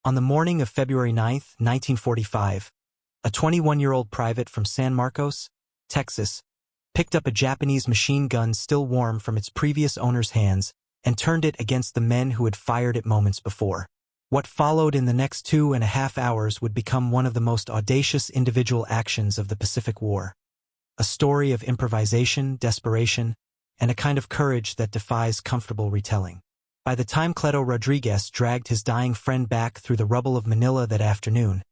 On the morning of February 9, 1945, a 21-year-old private from San Marcos, Texas, picked up a Japanese machine gun still warm from its previous owner's hands and turned it against the men who had fired it moments before. What followed in the next 2.5 hours would become one of the most audacious individual actions of the Pacific War. A story of improvisation, desperation, and a kind of courage that defies comfortable retelling. By the time Cleto Rodríguez dragged his dying friend back through the rubble of Manila that afternoon,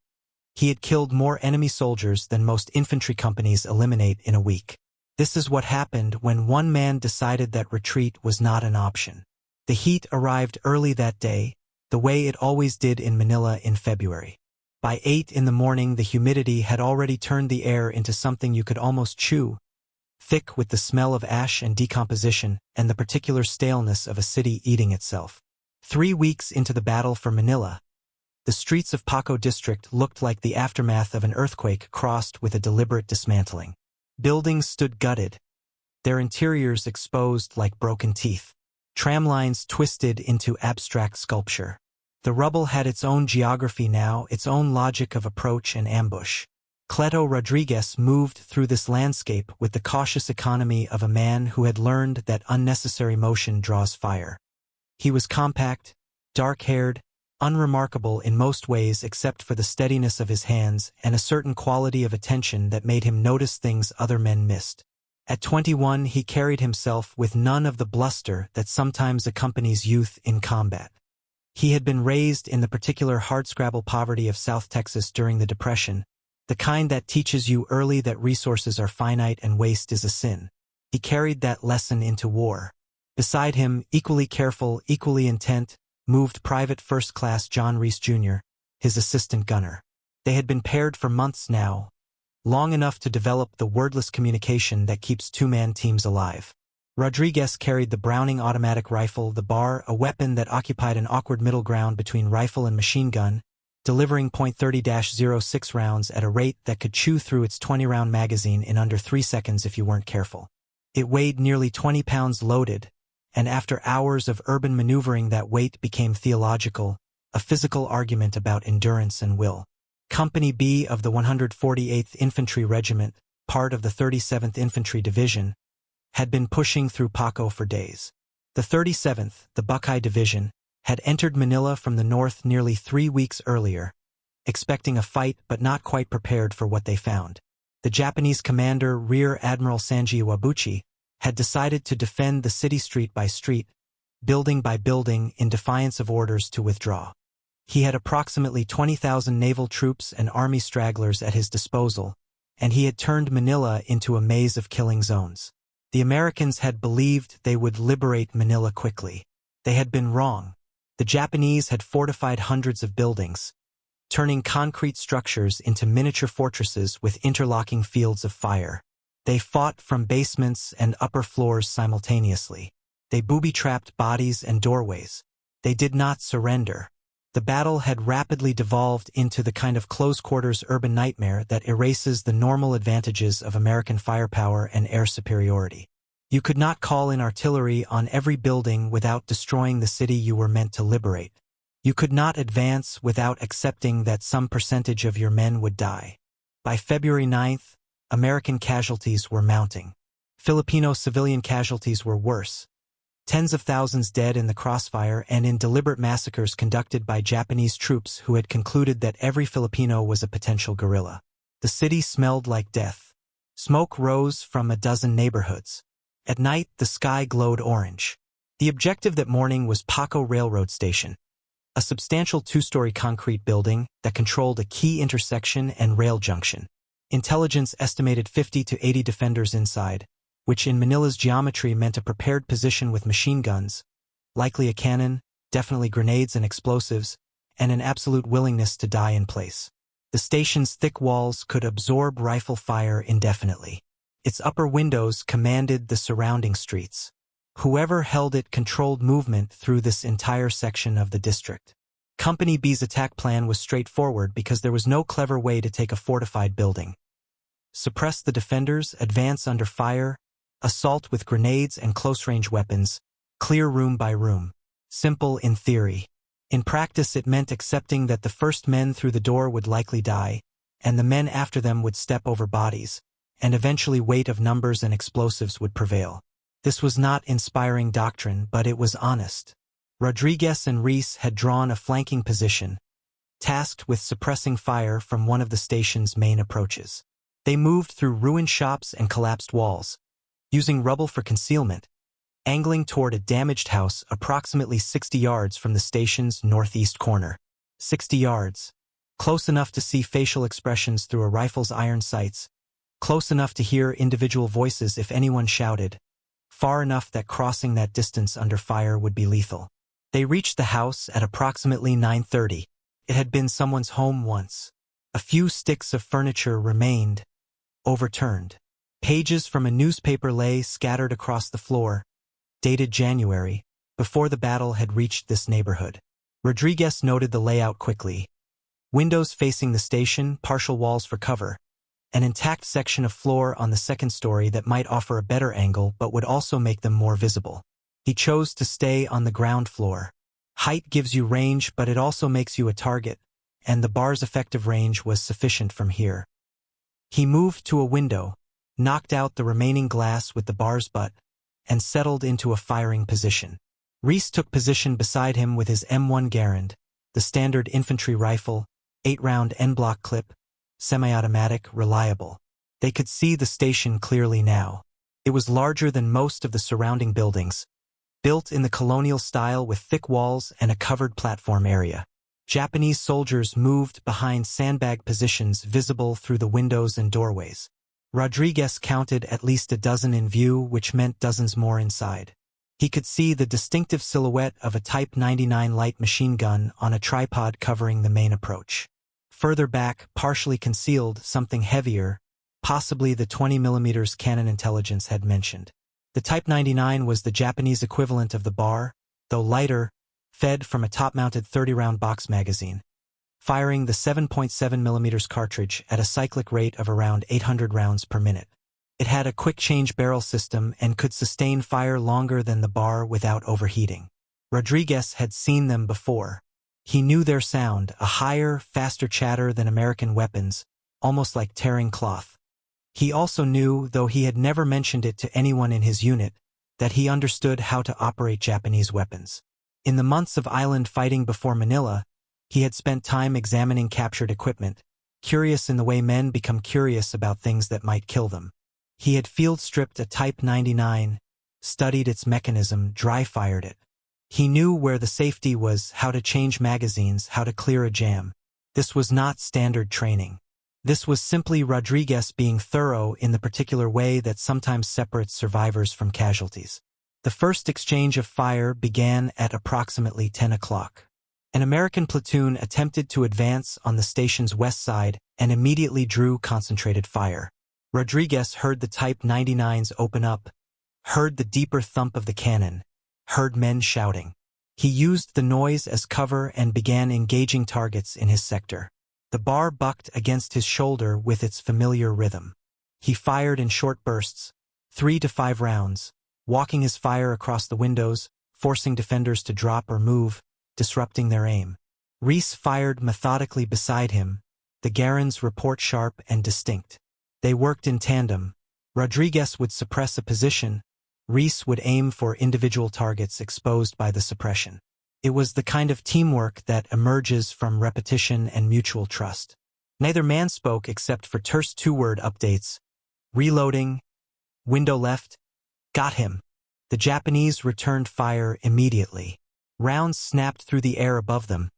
he had killed more enemy soldiers than most infantry companies eliminate in a week. This is what happened when one man decided that retreat was not an option. The heat arrived early that day, the way it always did in Manila in February. By 8 in the morning, the humidity had already turned the air into something you could almost chew, thick with the smell of ash and decomposition and the particular staleness of a city eating itself. 3 weeks into the battle for Manila, the streets of Paco district looked like the aftermath of an earthquake crossed with a deliberate dismantling. Buildings stood gutted, their interiors exposed like broken teeth. Tram lines twisted into abstract sculpture. The rubble had its own geography now, its own logic of approach and ambush. Cleto Rodríguez moved through this landscape with the cautious economy of a man who had learned that unnecessary motion draws fire. He was compact, dark-haired, unremarkable in most ways except for the steadiness of his hands and a certain quality of attention that made him notice things other men missed. At 21, he carried himself with none of the bluster that sometimes accompanies youth in combat. He had been raised in the particular hardscrabble poverty of South Texas during the Depression, the kind that teaches you early that resources are finite and waste is a sin. He carried that lesson into war. Beside him, equally careful, equally intent, moved Private First Class John Reese Jr., his assistant gunner. They had been paired for months now, long enough to develop the wordless communication that keeps two-man teams alive. Rodríguez carried the Browning automatic rifle, the bar, a weapon that occupied an awkward middle ground between rifle and machine gun, delivering .30-06 rounds at a rate that could chew through its 20-round magazine in under 3 seconds if you weren't careful. It weighed nearly 20 pounds loaded, and after hours of urban maneuvering that weight became theological, a physical argument about endurance and will. Company B of the 148th Infantry Regiment, part of the 37th Infantry Division, had been pushing through Paco for days. The 37th, the Buckeye Division, had entered Manila from the north nearly 3 weeks earlier, expecting a fight but not quite prepared for what they found. The Japanese commander, Rear Admiral Sanji Iwabuchi, had decided to defend the city street by street, building by building in defiance of orders to withdraw. He had approximately 20,000 naval troops and army stragglers at his disposal, and he had turned Manila into a maze of killing zones. The Americans had believed they would liberate Manila quickly. They had been wrong. The Japanese had fortified hundreds of buildings, turning concrete structures into miniature fortresses with interlocking fields of fire. They fought from basements and upper floors simultaneously. They booby-trapped bodies and doorways. They did not surrender. The battle had rapidly devolved into the kind of close-quarters urban nightmare that erases the normal advantages of American firepower and air superiority. You could not call in artillery on every building without destroying the city you were meant to liberate. You could not advance without accepting that some percentage of your men would die. By February 9th, American casualties were mounting. Filipino civilian casualties were worse. Tens of thousands dead in the crossfire and in deliberate massacres conducted by Japanese troops who had concluded that every Filipino was a potential guerrilla. The city smelled like death. Smoke rose from a dozen neighborhoods. At night, the sky glowed orange. The objective that morning was Paco Railroad Station, a substantial 2-story concrete building that controlled a key intersection and rail junction. Intelligence estimated 50 to 80 defenders inside, which in Manila's geometry meant a prepared position with machine guns, likely a cannon, definitely grenades and explosives, and an absolute willingness to die in place. The station's thick walls could absorb rifle fire indefinitely. Its upper windows commanded the surrounding streets. Whoever held it controlled movement through this entire section of the district. Company B's attack plan was straightforward because there was no clever way to take a fortified building. Suppress the defenders, advance under fire, assault with grenades and close-range weapons, clear room by room. Simple in theory. In practice it meant accepting that the first men through the door would likely die, and the men after them would step over bodies, and eventually weight of numbers and explosives would prevail. This was not inspiring doctrine, but it was honest. Rodríguez and Reese had drawn a flanking position, tasked with suppressing fire from one of the station's main approaches. They moved through ruined shops and collapsed walls, using rubble for concealment, angling toward a damaged house approximately 60 yards from the station's northeast corner. 60 yards. Close enough to see facial expressions through a rifle's iron sights, close enough to hear individual voices if anyone shouted, far enough that crossing that distance under fire would be lethal. They reached the house at approximately 9:30. It had been someone's home once. A few sticks of furniture remained, overturned. Pages from a newspaper lay scattered across the floor, dated January, before the battle had reached this neighborhood. Rodríguez noted the layout quickly. Windows facing the station, partial walls for cover, an intact section of floor on the second story that might offer a better angle but would also make them more visible. He chose to stay on the ground floor. Height gives you range, but it also makes you a target, and the bar's effective range was sufficient from here. He moved to a window, knocked out the remaining glass with the bar's butt, and settled into a firing position. Reese took position beside him with his M1 Garand, the standard infantry rifle, 8-round N-block clip, semi-automatic, reliable. They could see the station clearly now. It was larger than most of the surrounding buildings, built in the colonial style with thick walls and a covered platform area. Japanese soldiers moved behind sandbag positions visible through the windows and doorways. Rodríguez counted at least a dozen in view, which meant dozens more inside. He could see the distinctive silhouette of a Type 99 light machine gun on a tripod covering the main approach. Further back, partially concealed, something heavier, possibly the 20mm cannon intelligence had mentioned. The Type 99 was the Japanese equivalent of the bar, though lighter, fed from a top-mounted 30-round box magazine, firing the 7.7mm cartridge at a cyclic rate of around 800 rounds per minute. It had a quick-change barrel system and could sustain fire longer than the bar without overheating. Rodríguez had seen them before. He knew their sound, a higher, faster chatter than American weapons, almost like tearing cloth. He also knew, though he had never mentioned it to anyone in his unit, that he understood how to operate Japanese weapons. In the months of island fighting before Manila, he had spent time examining captured equipment, curious in the way men become curious about things that might kill them. He had field-stripped a Type 99, studied its mechanism, dry-fired it. He knew where the safety was, how to change magazines, how to clear a jam. This was not standard training. This was simply Rodríguez being thorough in the particular way that sometimes separates survivors from casualties. The first exchange of fire began at approximately 10 o'clock. An American platoon attempted to advance on the station's west side and immediately drew concentrated fire. Rodríguez heard the Type 99s open up, heard the deeper thump of the cannon, heard men shouting. He used the noise as cover and began engaging targets in his sector. The bar bucked against his shoulder with its familiar rhythm. He fired in short bursts, 3 to 5 rounds, walking his fire across the windows, forcing defenders to drop or move, disrupting their aim. Reese fired methodically beside him, the Garands report sharp and distinct. They worked in tandem. Rodríguez would suppress a position, Reese would aim for individual targets exposed by the suppression. It was the kind of teamwork that emerges from repetition and mutual trust. Neither man spoke except for terse 2-word updates. Reloading. Window left. Got him. The Japanese returned fire immediately. Rounds snapped through the air above them,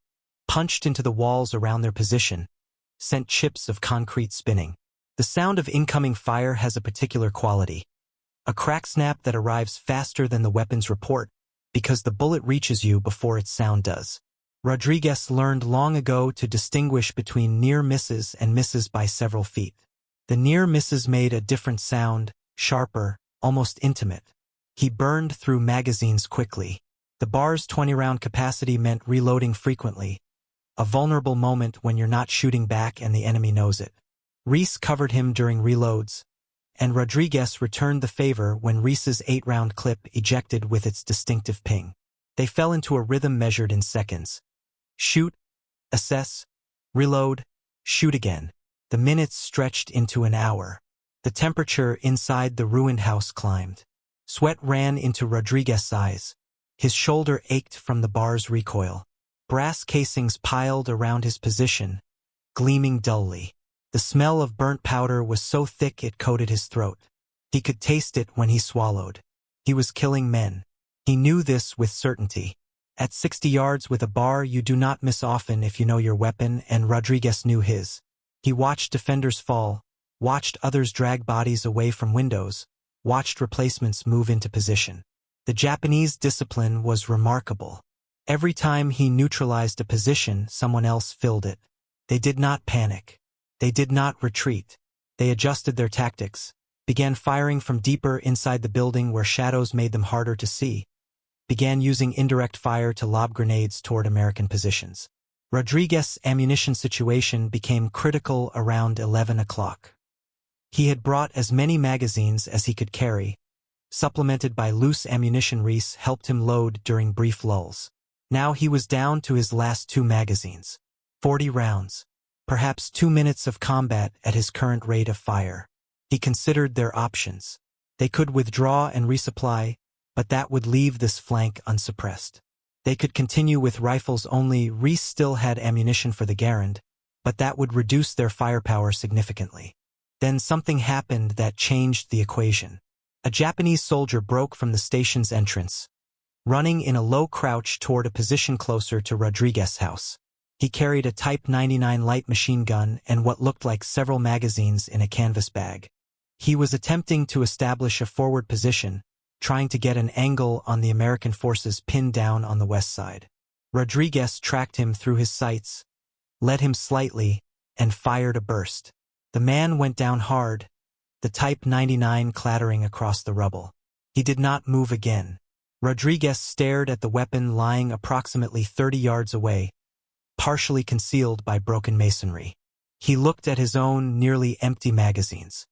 punched into the walls around their position, sent chips of concrete spinning. The sound of incoming fire has a particular quality. A crack snap that arrives faster than the weapon's report, because the bullet reaches you before its sound does. Rodríguez learned long ago to distinguish between near misses and misses by several feet. The near misses made a different sound, sharper, almost intimate. He burned through magazines quickly. The bar's 20-round capacity meant reloading frequently, a vulnerable moment when you're not shooting back and the enemy knows it. Reese covered him during reloads, and Rodríguez returned the favor when Reese's 8-round clip ejected with its distinctive ping. They fell into a rhythm measured in seconds. Shoot, assess, reload, shoot again. The minutes stretched into an hour. The temperature inside the ruined house climbed. Sweat ran into Rodríguez's eyes. His shoulder ached from the bar's recoil. Brass casings piled around his position, gleaming dully. The smell of burnt powder was so thick it coated his throat. He could taste it when he swallowed. He was killing men. He knew this with certainty. At 60 yards with a bar you do not miss often if you know your weapon, and Rodríguez knew his. He watched defenders fall, watched others drag bodies away from windows, watched replacements move into position. The Japanese discipline was remarkable. Every time he neutralized a position, someone else filled it. They did not panic. They did not retreat. They adjusted their tactics, began firing from deeper inside the building where shadows made them harder to see, began using indirect fire to lob grenades toward American positions. Rodríguez's ammunition situation became critical around 11 o'clock. He had brought as many magazines as he could carry, supplemented by loose ammunition. Reese helped him load during brief lulls. Now he was down to his last 2 magazines. 40 rounds. Perhaps 2 minutes of combat at his current rate of fire. He considered their options. They could withdraw and resupply, but that would leave this flank unsuppressed. They could continue with rifles only. Reese still had ammunition for the Garand, but that would reduce their firepower significantly. Then something happened that changed the equation. A Japanese soldier broke from the station's entrance, running in a low crouch toward a position closer to Rodríguez's house. He carried a Type 99 light machine gun and what looked like several magazines in a canvas bag. He was attempting to establish a forward position, trying to get an angle on the American forces pinned down on the west side. Rodríguez tracked him through his sights, led him slightly, and fired a burst. The man went down hard, the Type 99 clattering across the rubble. He did not move again. Rodríguez stared at the weapon lying approximately 30 yards away, partially concealed by broken masonry. He looked at his own nearly empty magazines.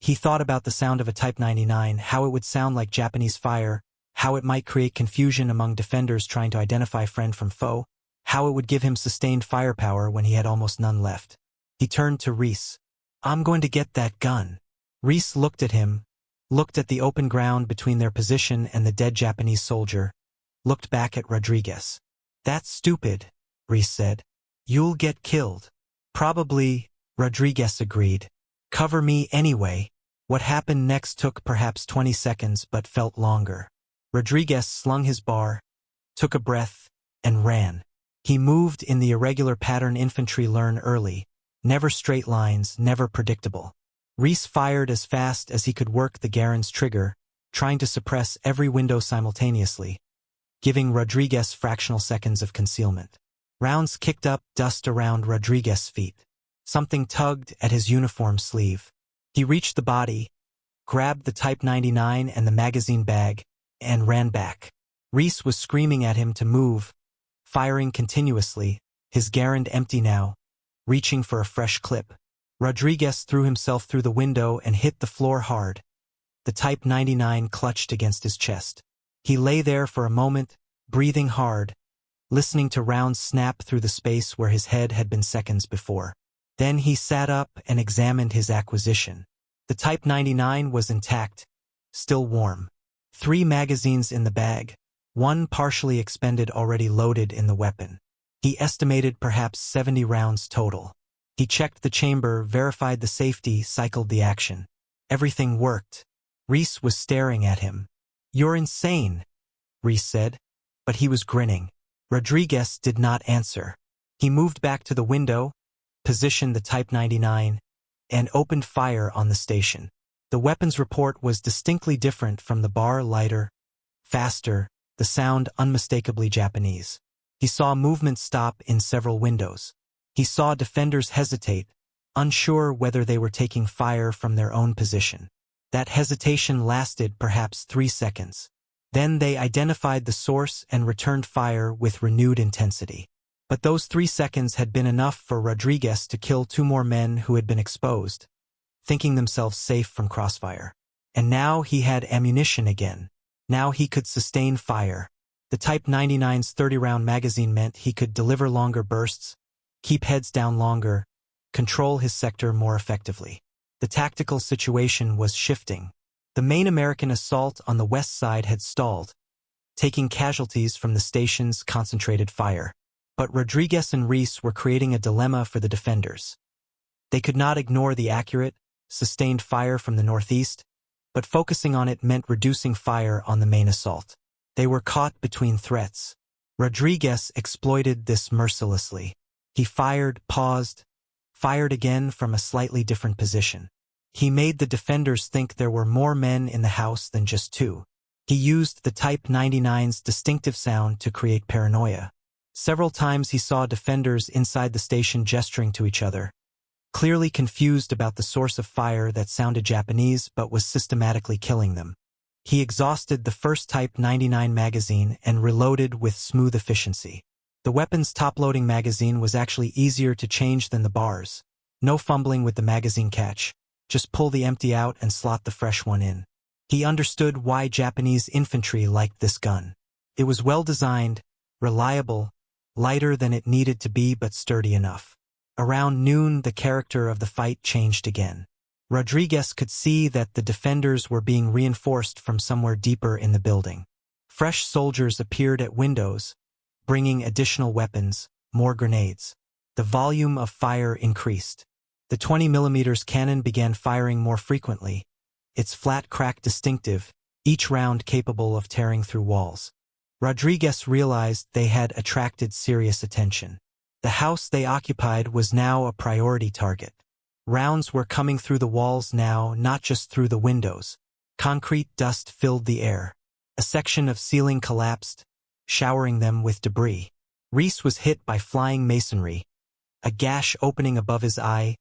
He thought about the sound of a Type 99, how it would sound like Japanese fire, how it might create confusion among defenders trying to identify friend from foe, how it would give him sustained firepower when he had almost none left. He turned to Reese. "I'm going to get that gun." Reese looked at him, looked at the open ground between their position and the dead Japanese soldier, looked back at Rodríguez. "That's stupid," Reese said. "You'll get killed." "Probably," Rodríguez agreed. "Cover me anyway." What happened next took perhaps 20 seconds but felt longer. Rodríguez slung his bar, took a breath, and ran. He moved in the irregular pattern infantry learn early, never straight lines, never predictable. Reese fired as fast as he could work the Garand's trigger, trying to suppress every window simultaneously, giving Rodríguez fractional seconds of concealment. Rounds kicked up dust around Rodríguez's feet. Something tugged at his uniform sleeve. He reached the body, grabbed the Type 99 and the magazine bag, and ran back. Reese was screaming at him to move, firing continuously, his Garand empty now, reaching for a fresh clip. Rodríguez threw himself through the window and hit the floor hard. The Type 99 clutched against his chest. He lay there for a moment, breathing hard, listening to rounds snap through the space where his head had been seconds before. Then he sat up and examined his acquisition. The Type 99 was intact, still warm. 3 magazines in the bag, 1 partially expended already loaded in the weapon. He estimated perhaps 70 rounds total. He checked the chamber, verified the safety, cycled the action. Everything worked. Reese was staring at him. "You're insane," Reese said, but he was grinning. Rodríguez did not answer. He moved back to the window, positioned the Type 99, and opened fire on the station. The weapons report was distinctly different from the bar, lighter, faster, the sound unmistakably Japanese. He saw movement stop in several windows. He saw defenders hesitate, unsure whether they were taking fire from their own position. That hesitation lasted perhaps 3 seconds. Then they identified the source and returned fire with renewed intensity. But those 3 seconds had been enough for Rodríguez to kill 2 more men who had been exposed, thinking themselves safe from crossfire. And now he had ammunition again. Now he could sustain fire. The Type 99's 30-round magazine meant he could deliver longer bursts, keep heads down longer, control his sector more effectively. The tactical situation was shifting. The main American assault on the west side had stalled, taking casualties from the station's concentrated fire. But Rodríguez and Reese were creating a dilemma for the defenders. They could not ignore the accurate, sustained fire from the northeast, but focusing on it meant reducing fire on the main assault. They were caught between threats. Rodríguez exploited this mercilessly. He fired, paused, fired again from a slightly different position. He made the defenders think there were more men in the house than just two. He used the Type 99's distinctive sound to create paranoia. Several times he saw defenders inside the station gesturing to each other, clearly confused about the source of fire that sounded Japanese but was systematically killing them. He exhausted the first Type 99 magazine and reloaded with smooth efficiency. The weapon's top-loading magazine was actually easier to change than the bars. No fumbling with the magazine catch. Just pull the empty out and slot the fresh one in. He understood why Japanese infantry liked this gun. It was well-designed, reliable, lighter than it needed to be but sturdy enough. Around noon, the character of the fight changed again. Rodríguez could see that the defenders were being reinforced from somewhere deeper in the building. Fresh soldiers appeared at windows, bringing additional weapons, more grenades. The volume of fire increased. The 20mm cannon began firing more frequently, its flat crack distinctive, each round capable of tearing through walls. Rodríguez realized they had attracted serious attention. The house they occupied was now a priority target. Rounds were coming through the walls now, not just through the windows. Concrete dust filled the air. A section of ceiling collapsed, showering them with debris. Reese was hit by flying masonry, a gash opening above his eye,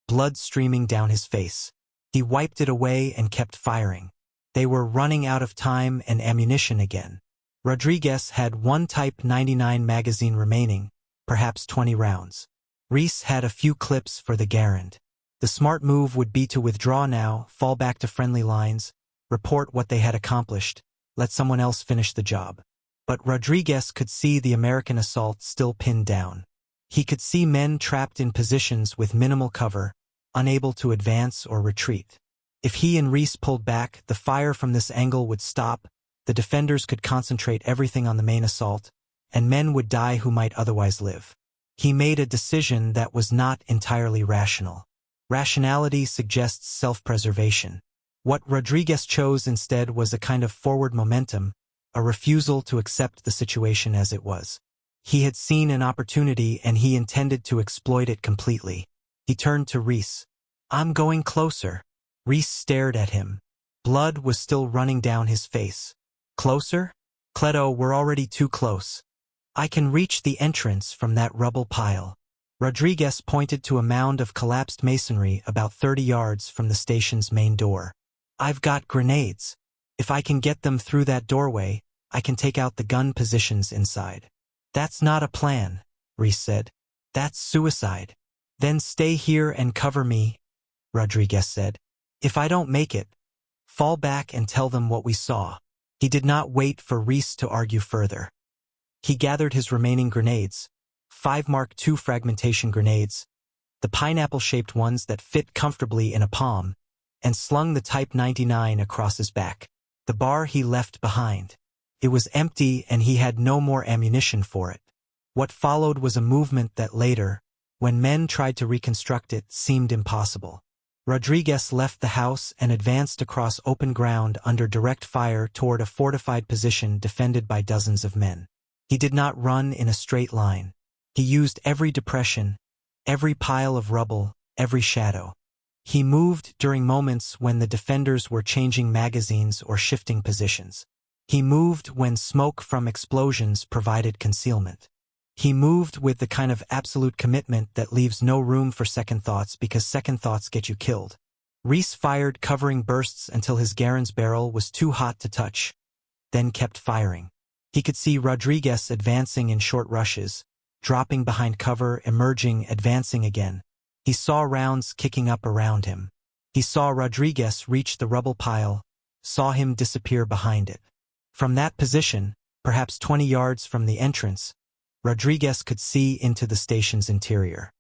blood streaming down his face. He wiped it away and kept firing. They were running out of time and ammunition again. Rodríguez had one Type 99 magazine remaining, perhaps 20 rounds. Reese had a few clips for the Garand. The smart move would be to withdraw now, fall back to friendly lines, report what they had accomplished, let someone else finish the job. But Rodríguez could see the American assault still pinned down. He could see men trapped in positions with minimal cover, unable to advance or retreat. If he and Reese pulled back, the fire from this angle would stop, the defenders could concentrate everything on the main assault, and men would die who might otherwise live. He made a decision that was not entirely rational. Rationality suggests self-preservation. What Rodríguez chose instead was a kind of forward momentum, a refusal to accept the situation as it was. He had seen an opportunity and he intended to exploit it completely. He turned to Reese. "I'm going closer." Reese stared at him. Blood was still running down his face. "Closer? Cleto, we're already too close. I can reach the entrance from that rubble pile." Rodríguez pointed to a mound of collapsed masonry about 30 yards from the station's main door. "I've got grenades. If I can get them through that doorway, I can take out the gun positions inside." "That's not a plan," Reese said. "That's suicide." "Then stay here and cover me," Rodríguez said. "If I don't make it, fall back and tell them what we saw." He did not wait for Reese to argue further. He gathered his remaining grenades, 5 Mark II fragmentation grenades, the pineapple-shaped ones that fit comfortably in a palm, and slung the Type 99 across his back. The bar he left behind. It was empty and he had no more ammunition for it. What followed was a movement that later, when men tried to reconstruct it, seemed impossible. Rodríguez left the house and advanced across open ground under direct fire toward a fortified position defended by dozens of men. He did not run in a straight line. He used every depression, every pile of rubble, every shadow. He moved during moments when the defenders were changing magazines or shifting positions. He moved when smoke from explosions provided concealment. He moved with the kind of absolute commitment that leaves no room for second thoughts because second thoughts get you killed. Reese fired covering bursts until his Garand's barrel was too hot to touch, then kept firing. He could see Rodríguez advancing in short rushes, dropping behind cover, emerging, advancing again. He saw rounds kicking up around him. He saw Rodríguez reach the rubble pile, saw him disappear behind it. From that position, Perhaps 20 yards from the entrance, Rodríguez could see into the station's interior.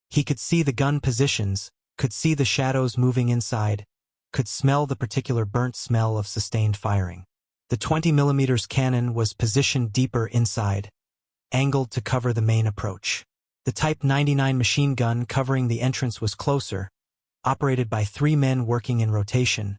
He could see the gun positions, could see the shadows moving inside, could smell the particular burnt smell of sustained firing. The 20mm cannon was positioned deeper inside, angled to cover the main approach. The Type 99 machine gun covering the entrance was closer, operated by 3 men working in rotation: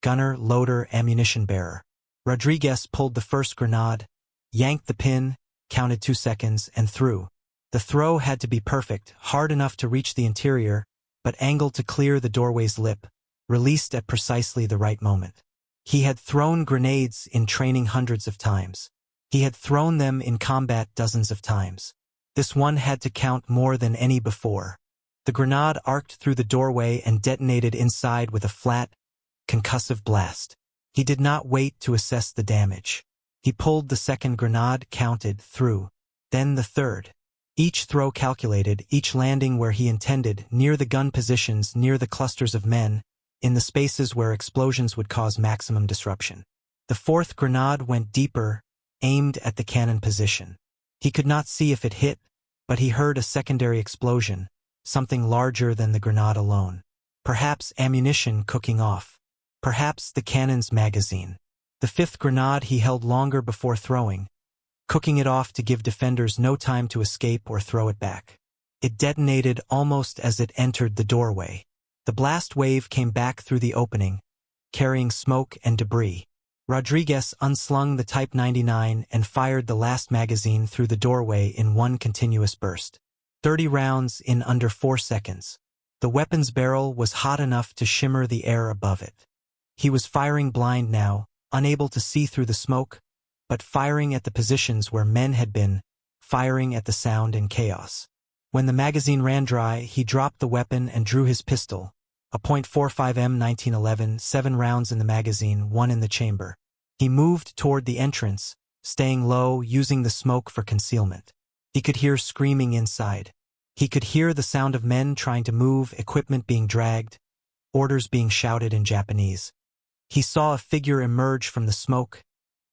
gunner, loader, ammunition bearer. Rodríguez pulled the first grenade, yanked the pin, counted 2 seconds, and threw. The throw had to be perfect, hard enough to reach the interior, but angled to clear the doorway's lip, released at precisely the right moment. He had thrown grenades in training hundreds of times. He had thrown them in combat dozens of times. This one had to count more than any before. The grenade arced through the doorway and detonated inside with a flat, concussive blast. He did not wait to assess the damage. He pulled the second grenade, counted, threw. Then the third. Each throw calculated, each landing where he intended, near the gun positions, near the clusters of men, in the spaces where explosions would cause maximum disruption. The fourth grenade went deeper, aimed at the cannon position. He could not see if it hit, but he heard a secondary explosion, something larger than the grenade alone. Perhaps ammunition cooking off. Perhaps the cannon's magazine. The fifth grenade he held longer before throwing, cooking it off to give defenders no time to escape or throw it back. It detonated almost as it entered the doorway. The blast wave came back through the opening, carrying smoke and debris. Rodríguez unslung the Type 99 and fired the last magazine through the doorway in one continuous burst. 30 rounds in under 4 seconds. The weapon's barrel was hot enough to shimmer the air above it. He was firing blind now, unable to see through the smoke, but firing at the positions where men had been, firing at the sound and chaos. When the magazine ran dry, he dropped the weapon and drew his pistol, a .45 1911, 7 rounds in the magazine, 1 in the chamber. He moved toward the entrance, staying low, using the smoke for concealment. He could hear screaming inside. He could hear the sound of men trying to move, equipment being dragged, orders being shouted in Japanese. He saw a figure emerge from the smoke,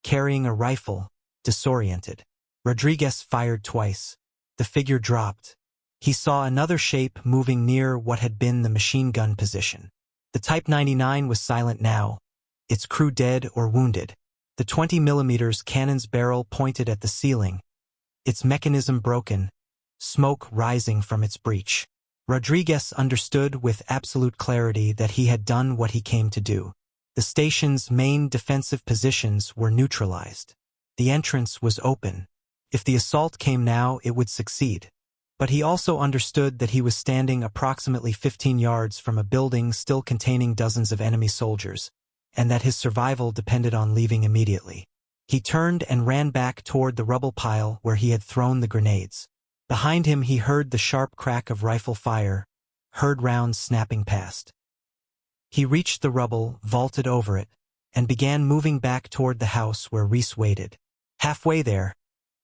carrying a rifle, disoriented. Rodríguez fired twice. The figure dropped. He saw another shape moving near what had been the machine gun position. The Type 99 was silent now, its crew dead or wounded. The 20mm cannon's barrel pointed at the ceiling, its mechanism broken, smoke rising from its breech. Rodríguez understood with absolute clarity that he had done what he came to do. The station's main defensive positions were neutralized. The entrance was open. If the assault came now, it would succeed. But he also understood that he was standing approximately 15 yards from a building still containing dozens of enemy soldiers, and that his survival depended on leaving immediately. He turned and ran back toward the rubble pile where he had thrown the grenades. Behind him he heard the sharp crack of rifle fire, heard rounds snapping past. He reached the rubble, vaulted over it, and began moving back toward the house where Reese waited. Halfway there,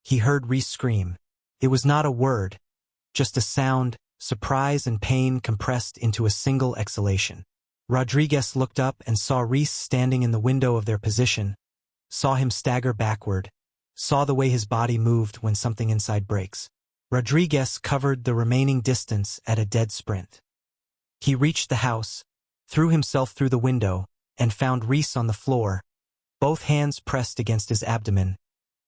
he heard Reese scream. It was not a word, just a sound, surprise and pain compressed into a single exhalation. Rodríguez looked up and saw Reese standing in the window of their position, saw him stagger backward, saw the way his body moved when something inside breaks. Rodríguez covered the remaining distance at a dead sprint. He reached the house, threw himself through the window, and found Reese on the floor, both hands pressed against his abdomen,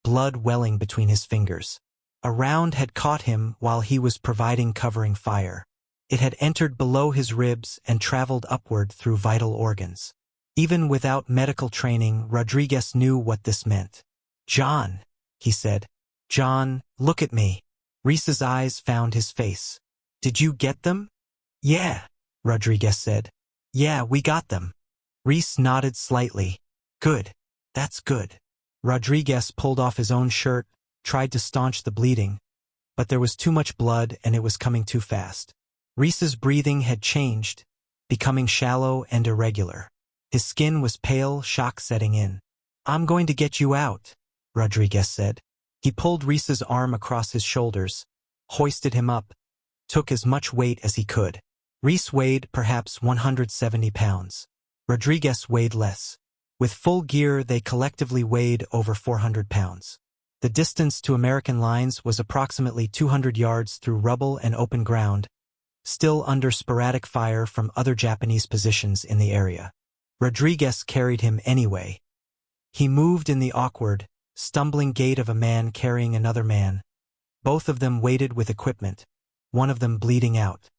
blood welling between his fingers. A round had caught him while he was providing covering fire. It had entered below his ribs and traveled upward through vital organs. Even without medical training, Rodríguez knew what this meant. "John," he said. "John, look at me." Reese's eyes found his face. "Did you get them?" "Yeah," Rodríguez said. "Yeah, we got them." Reese nodded slightly. "Good. That's good." Rodríguez pulled off his own shirt, tried to staunch the bleeding, but there was too much blood and it was coming too fast. Reese's breathing had changed, becoming shallow and irregular. His skin was pale, shock setting in. "I'm going to get you out," Rodríguez said. He pulled Reese's arm across his shoulders, hoisted him up, took as much weight as he could. Reese weighed perhaps 170 pounds. Rodríguez weighed less. With full gear, they collectively weighed over 400 pounds. The distance to American lines was approximately 200 yards through rubble and open ground, still under sporadic fire from other Japanese positions in the area. Rodríguez carried him anyway. He moved in the awkward, stumbling gait of a man carrying another man. Both of them weighted with equipment, one of them bleeding out.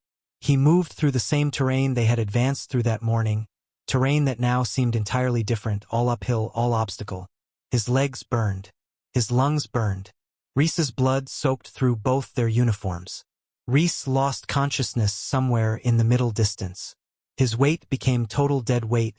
He moved through the same terrain they had advanced through that morning, terrain that now seemed entirely different, all uphill, all obstacle. His legs burned. His lungs burned. Reese's blood soaked through both their uniforms. Reese lost consciousness somewhere in the middle distance. His weight became total dead weight,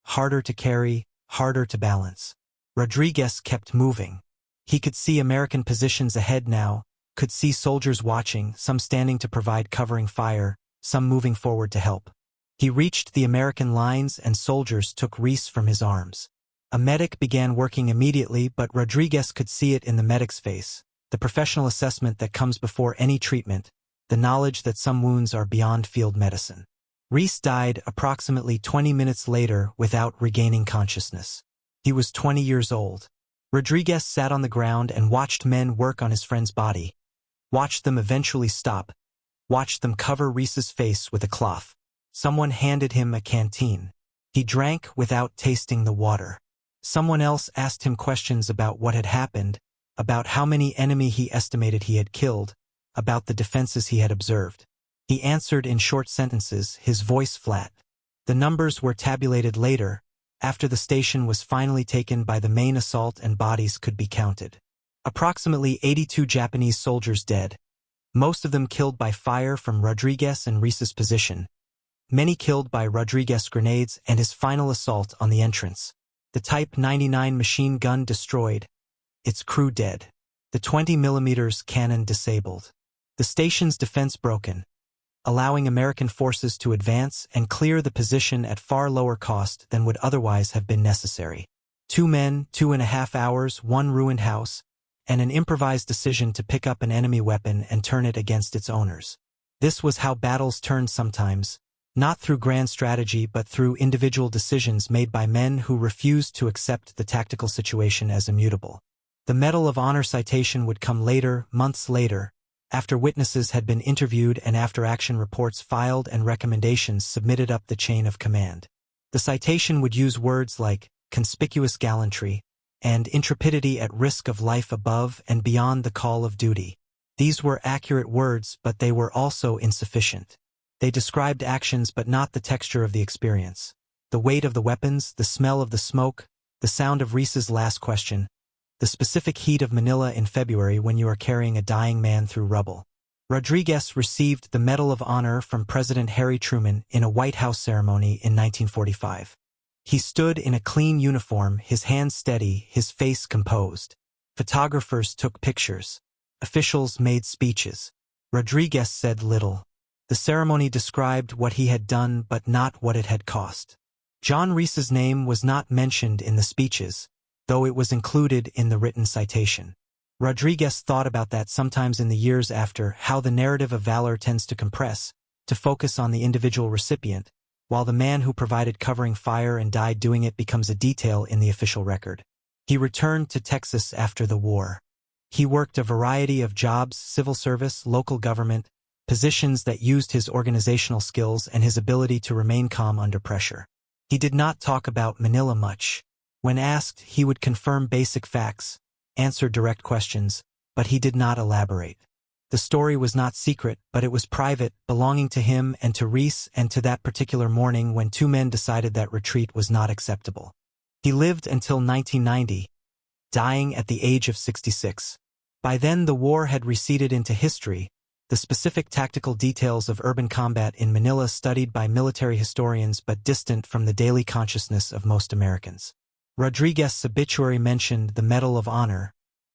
harder to carry, harder to balance. Rodríguez kept moving. He could see American positions ahead now, could see soldiers watching, some standing to provide covering fire, some moving forward to help. He reached the American lines and soldiers took Reese from his arms. A medic began working immediately, but Rodríguez could see it in the medic's face, the professional assessment that comes before any treatment, the knowledge that some wounds are beyond field medicine. Reese died approximately 20 minutes later without regaining consciousness. He was 20 years old. Rodríguez sat on the ground and watched men work on his friend's body. Watched them eventually stop. Watched them cover Reese's face with a cloth. Someone handed him a canteen. He drank without tasting the water. Someone else asked him questions about what had happened, about how many enemy he estimated he had killed, about the defenses he had observed. He answered in short sentences, his voice flat. The numbers were tabulated later, after the station was finally taken by the main assault and bodies could be counted. Approximately 82 Japanese soldiers dead, most of them killed by fire from Rodríguez and Reese's position, many killed by Rodríguez grenades and his final assault on the entrance. The Type 99 machine gun destroyed, its crew dead. The 20mm cannon disabled. The station's defense broken, allowing American forces to advance and clear the position at far lower cost than would otherwise have been necessary. 2 men, 2.5 hours, 1 ruined house, and an improvised decision to pick up an enemy weapon and turn it against its owners. This was how battles turned sometimes, not through grand strategy but through individual decisions made by men who refused to accept the tactical situation as immutable. The Medal of Honor citation would come later, months later, after witnesses had been interviewed and after action reports filed and recommendations submitted up the chain of command. The citation would use words like conspicuous gallantry and intrepidity at risk of life above and beyond the call of duty. These were accurate words, but they were also insufficient. They described actions but not the texture of the experience. The weight of the weapons, the smell of the smoke, the sound of Reese's last question, the specific heat of Manila in February when you are carrying a dying man through rubble. Rodríguez received the Medal of Honor from President Harry Truman in a White House ceremony in 1945. He stood in a clean uniform, his hands steady, his face composed. Photographers took pictures. Officials made speeches. Rodríguez said little. The ceremony described what he had done but not what it had cost. John Reese's name was not mentioned in the speeches, though it was included in the written citation. Rodríguez thought about that sometimes in the years after, how the narrative of valor tends to compress, to focus on the individual recipient, while the man who provided covering fire and died doing it becomes a detail in the official record. He returned to Texas after the war. He worked a variety of jobs, civil service, local government, positions that used his organizational skills and his ability to remain calm under pressure. He did not talk about Manila much. When asked, he would confirm basic facts, answer direct questions, but he did not elaborate. The story was not secret, but it was private, belonging to him and to Reese and to that particular morning when 2 men decided that retreat was not acceptable. He lived until 1990, dying at the age of 66. By then the war had receded into history, the specific tactical details of urban combat in Manila studied by military historians but distant from the daily consciousness of most Americans. Rodríguez's obituary mentioned the Medal of Honor,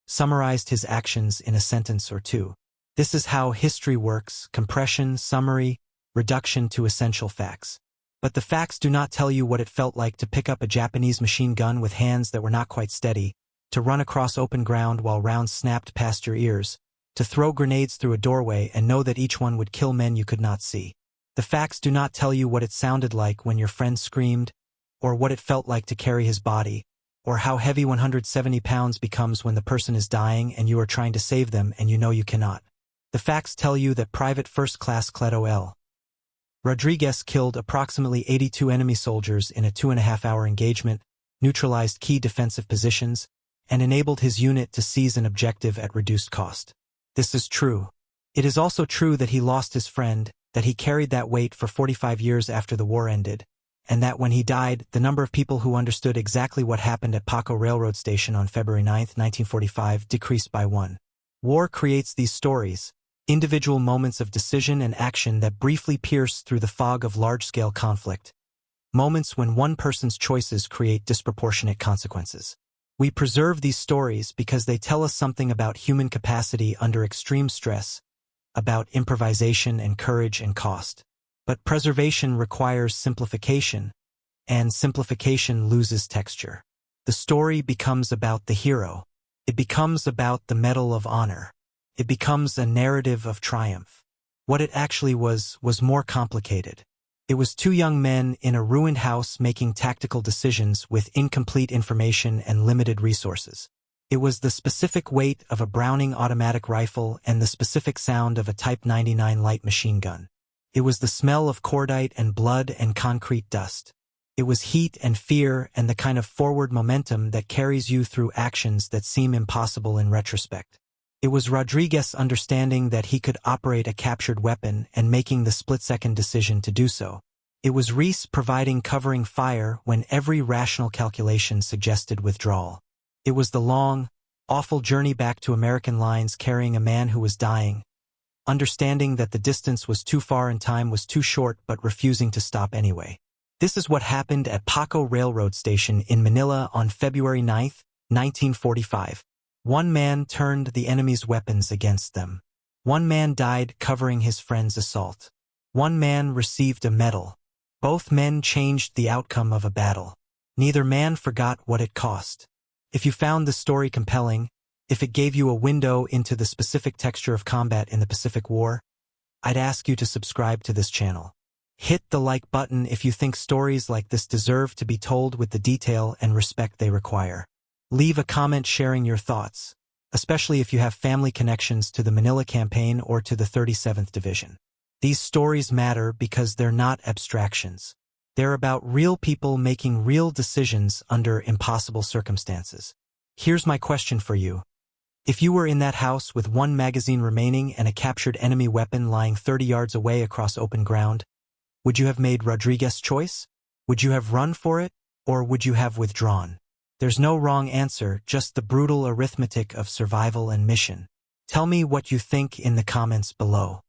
summarized his actions in a sentence or two. This is how history works: compression, summary, reduction to essential facts. But the facts do not tell you what it felt like to pick up a Japanese machine gun with hands that were not quite steady, to run across open ground while rounds snapped past your ears, to throw grenades through a doorway and know that each one would kill men you could not see. The facts do not tell you what it sounded like when your friend screamed, or what it felt like to carry his body, or how heavy 170 pounds becomes when the person is dying and you are trying to save them and you know you cannot. The facts tell you that Private First Class Cleto L. Rodríguez killed approximately 82 enemy soldiers in a 2.5-hour engagement, neutralized key defensive positions, and enabled his unit to seize an objective at reduced cost. This is true. It is also true that he lost his friend, that he carried that weight for 45 years after the war ended, and that when he died, the number of people who understood exactly what happened at Paco Railroad Station on February 9, 1945 decreased by 1. War creates these stories, individual moments of decision and action that briefly pierce through the fog of large-scale conflict, moments when one person's choices create disproportionate consequences. We preserve these stories because they tell us something about human capacity under extreme stress, about improvisation and courage and cost. But preservation requires simplification, and simplification loses texture. The story becomes about the hero. It becomes about the Medal of Honor. It becomes a narrative of triumph. What it actually was more complicated. It was two young men in a ruined house making tactical decisions with incomplete information and limited resources. It was the specific weight of a Browning automatic rifle and the specific sound of a Type 99 light machine gun. It was the smell of cordite and blood and concrete dust. It was heat and fear and the kind of forward momentum that carries you through actions that seem impossible in retrospect. It was Rodríguez understanding that he could operate a captured weapon and making the split-second decision to do so. It was Reese providing covering fire when every rational calculation suggested withdrawal. It was the long, awful journey back to American lines carrying a man who was dying, understanding that the distance was too far and time was too short but refusing to stop anyway. This is what happened at Paco Railroad Station in Manila on February 9, 1945. One man turned the enemy's weapons against them. One man died covering his friend's assault. One man received a medal. Both men changed the outcome of a battle. Neither man forgot what it cost. If you found the story compelling, if it gave you a window into the specific texture of combat in the Pacific War, I'd ask you to subscribe to this channel. Hit the like button if you think stories like this deserve to be told with the detail and respect they require. Leave a comment sharing your thoughts, especially if you have family connections to the Manila Campaign or to the 37th Division. These stories matter because they're not abstractions. They're about real people making real decisions under impossible circumstances. Here's my question for you. If you were in that house with one magazine remaining and a captured enemy weapon lying 30 yards away across open ground, would you have made Rodríguez's choice? Would you have run for it, or would you have withdrawn? There's no wrong answer, just the brutal arithmetic of survival and mission. Tell me what you think in the comments below.